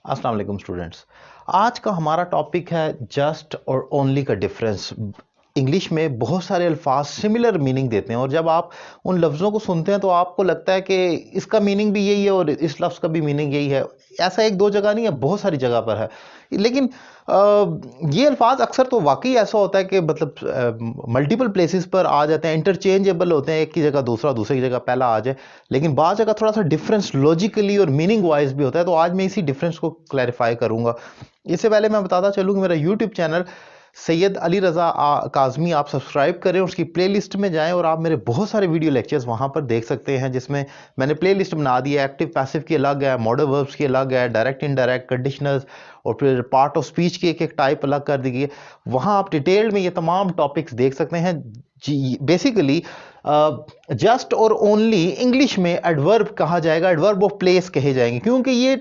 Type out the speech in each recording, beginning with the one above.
अस्सलाम वालेकुम स्टूडेंट्स। आज का हमारा टॉपिक है जस्ट और ओनली का डिफरेंस। इंग्लिश में बहुत सारे अल्फाज सिमिलर मीनिंग देते हैं और जब आप उन लफ्ज़ों को सुनते हैं तो आपको लगता है कि इसका मीनिंग भी यही है और इस लफ्ज़ का भी मीनिंग यही है। ऐसा एक दो जगह नहीं है, बहुत सारी जगह पर है। लेकिन ये अल्फाज अक्सर तो वाकई ऐसा होता है कि मतलब मल्टीपल प्लेसेस पर आ जाते हैं, इंटरचेंजेबल होते हैं, एक की जगह दूसरा, दूसरी की जगह पहला आ जाए। लेकिन बाद जगह थोड़ा सा डिफरेंस लॉजिकली और मीनिंग वाइज भी होता है, तो आज मैं इसी डिफरेंस को क्लैरिफाई करूंगा। इससे पहले मैं बताता चलूँ कि मेरा यूट्यूब चैनल सैयद अली रज़ा काज़मी आप सब्सक्राइब करें, उसकी प्लेलिस्ट में जाएं और आप मेरे बहुत सारे वीडियो लेक्चर्स वहां पर देख सकते हैं, जिसमें मैंने प्लेलिस्ट बना दी है। एक्टिव पैसिव की अलग है, मॉडल वर्ब्स की अलग है, डायरेक्ट इनडायरेक्ट, कंडीशनल्स और फिर पार्ट ऑफ स्पीच की एक एक टाइप अलग कर दी गई है। वहां आप डिटेल में ये तमाम टॉपिक्स देख सकते हैं। जी बेसिकली जस्ट और ओनली इंग्लिश में एडवर्ब कहा जाएगा, एडवर्ब ऑफ प्लेस कहे जाएंगे, क्योंकि ये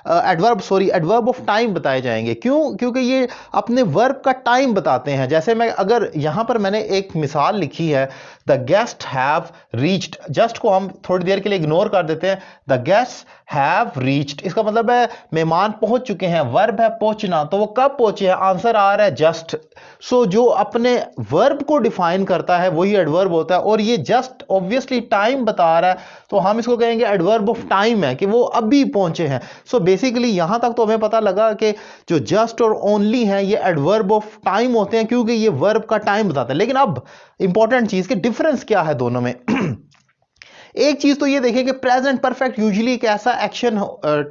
एडवर्ब ऑफ टाइम बताए जाएंगे। क्यों? क्योंकि ये अपने वर्ब का टाइम बताते हैं। जैसे मैं अगर यहां पर मैंने एक मिसाल लिखी है, the guest have reached. Just को हम थोड़ी देर के लिए इग्नोर कर देते हैं। द गेस्ट हैव रीच्ड, इसका मतलब है मेहमान पहुंच चुके हैं। वर्ब है पहुंचना, तो वो कब पहुंचे हैं? आंसर आ रहा है जस्ट। सो जो अपने वर्ब को डिफाइन करता है वही एडवर्ब होता है, और ये जस्ट ऑब्वियसली टाइम बता रहा है, तो हम इसको कहेंगे एडवर्ब ऑफ टाइम है, कि वो अभी पहुंचे हैं। सो बेसिकली यहां तक तो हमें पता लगा कि जो जस्ट और ओनली है ये एडवर्ब ऑफ टाइम होते हैं, क्योंकि ये वर्ब का टाइम बताते हैं। लेकिन अब इंपॉर्टेंट चीज के डिफरेंस क्या है दोनों में। एक चीज तो ये देखें कि प्रेजेंट परफेक्ट यूजुअली एक ऐसा एक्शन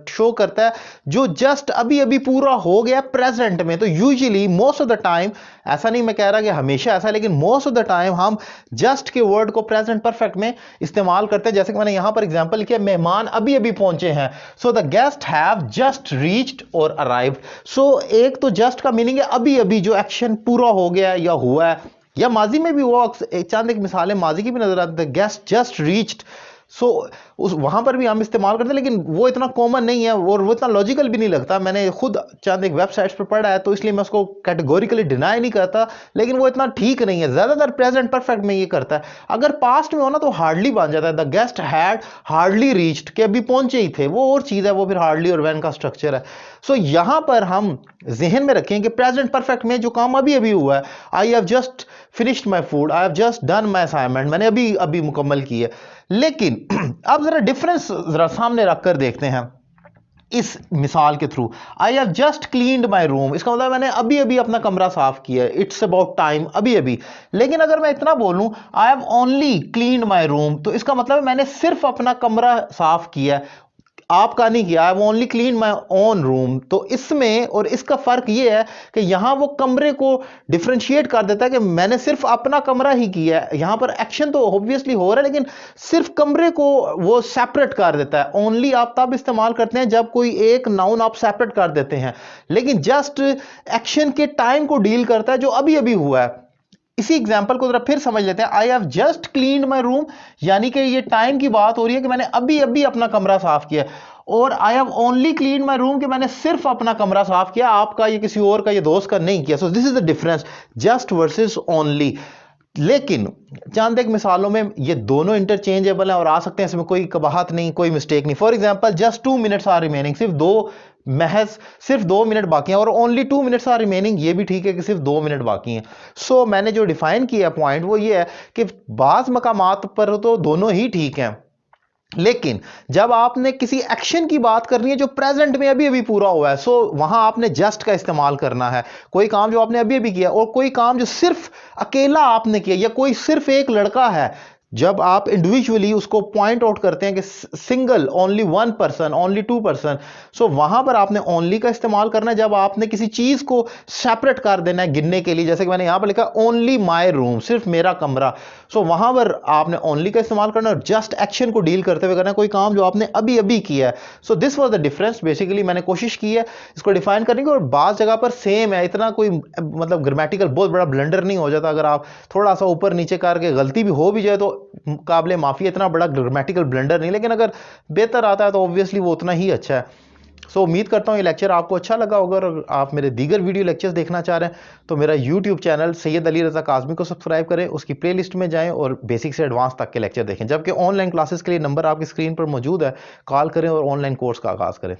शो करता है जो जस्ट अभी अभी पूरा हो गया प्रेजेंट में। तो usually most of the time, ऐसा नहीं मैं कह रहा कि हमेशा ऐसा, लेकिन मोस्ट ऑफ द टाइम हम जस्ट के वर्ड को प्रेजेंट परफेक्ट में इस्तेमाल करते हैं। जैसे कि मैंने यहां पर एग्जांपल किया, मेहमान अभी अभी पहुंचे हैं। So the guest have just reached और अराइव्ड। सो एक तो जस्ट का मीनिंग है अभी अभी जो एक्शन पूरा हो गया या हुआ है, या माजी में भी वो चंद एक मिसालें माजी की भी नजर आती है, गेस्ट जस्ट रीच्ड। सो उस वहां पर भी हम इस्तेमाल करते हैं, लेकिन वो इतना कॉमन नहीं है और वो इतना लॉजिकल भी नहीं लगता। मैंने खुद चंद एक वेबसाइट्स पर पढ़ा है, तो इसलिए मैं उसको कैटेगोरिकली डिनाई नहीं करता, लेकिन वो इतना ठीक नहीं है। ज्यादातर प्रेजेंट परफेक्ट में ये करता है। अगर पास्ट में हो ना तो हार्डली बन जाता है। The guest had hardly reached, के अभी पहुंचे ही थे, वो और चीज है, वो फिर हार्डली और व्हेन का स्ट्रक्चर है। सो यहां पर हम जहन में रखें कि प्रेजेंट परफेक्ट में जो काम अभी अभी हुआ है, I have just finished my food, I have just done my assignment, मैंने अभी अभी मुकम्मल की है। लेकिन अब जरा डिफरेंस जरा सामने रखकर देखते हैं इस मिसाल के through. I have just cleaned my room, इसका मतलब मैंने अभी अभी अपना कमरा साफ किया है। इट्स अबाउट टाइम, अभी अभी। लेकिन अगर मैं इतना बोलूं, I have only cleaned my room, तो इसका मतलब है मैंने सिर्फ अपना कमरा साफ किया है, आपका नहीं किया। I only clean my own room. तो इसमें और इसका फर्क यह है कि यहां वो कमरे को डिफरेंशिएट कर देता है कि मैंने सिर्फ अपना कमरा ही किया है। यहां पर एक्शन तो ऑब्वियसली हो रहा है, लेकिन सिर्फ कमरे को वो सेपरेट कर देता है। ओनली आप तब इस्तेमाल करते हैं जब कोई एक नाउन आप सेपरेट कर देते हैं, लेकिन जस्ट एक्शन के टाइम को डील करता है जो अभी अभी हुआ है। इसी एग्जाम्पल को जरा फिर समझ लेते हैं। I have just cleaned my room, यानी कि ये टाइम की बात हो रही है कि मैंने अभी अभी अपना कमरा साफ किया। और I have only cleaned my room, कि मैंने सिर्फ अपना कमरा साफ किया, आपका ये किसी और का, ये दोस्त का नहीं किया। So this is the difference, just versus only. लेकिन चंद एक मिसालों में ये दोनों इंटरचेंजेबल हैं और आ सकते हैं, इसमें कोई कबाहत नहीं, कोई मिस्टेक नहीं। For example, just 2 minutes are remaining, सिर्फ 2 मिनट बाकी हैं। और ओनली 2 मिनट्स आर रिमेनिंग, ये भी ठीक है कि सिर्फ 2 मिनट बाकी हैं। सो मैंने जो डिफाइन किया पॉइंट वो ये है कि बाज मकामात पर तो दोनों ही ठीक हैं, लेकिन जब आपने किसी एक्शन की बात करनी है जो प्रेजेंट में अभी अभी पूरा हुआ है, सो वहां आपने जस्ट का इस्तेमाल करना है। कोई काम जो आपने अभी अभी किया, और कोई काम जो सिर्फ अकेला आपने किया, या कोई सिर्फ एक लड़का है, जब आप इंडिविजुअली उसको पॉइंट आउट करते हैं कि single, only one person, only 2 person, so वहां पर आपने ओनली का इस्तेमाल करना है। जब आपने किसी चीज को सेपरेट कर देना है गिनने के लिए, जैसे कि मैंने यहां पर लिखा ओनली माई रूम, सिर्फ मेरा कमरा, सो वहां पर आपने ओनली का इस्तेमाल करना है। और जस्ट एक्शन को डील करते हुए करना है, कोई काम जो आपने अभी अभी किया है। So this was the difference. Basically मैंने कोशिश की है इसको डिफाइन करने की, और बात जगह पर सेम है, इतना कोई मतलब ग्रामेटिकल बहुत बड़ा ब्लंडर नहीं हो जाता। अगर आप थोड़ा सा ऊपर नीचे करके गलती भी हो भी जाए तो काबिल माफी, इतना बड़ा ग्रामेटिकल ब्लंडर नहीं, लेकिन अगर बेहतर आता है तो ऑब्वियसली वो उतना ही अच्छा है। सो उम्मीद करता हूँ ये लेक्चर आपको अच्छा लगा होगा। अगर आप मेरे दीगर वीडियो लेक्चर्स देखना चाह रहे हैं तो मेरा यूट्यूब चैनल सैयद अली रज़ा काज़मी को सब्सक्राइब करें, उसकी प्लेलिस्ट में जाएं और बेसिक से एडवांस तक के लेक्चर देखें। जबकि ऑनलाइन क्लासेस के लिए नंबर आपकी स्क्रीन पर मौजूद है, कॉल करें और ऑनलाइन कोर्स का आगाज़ करें।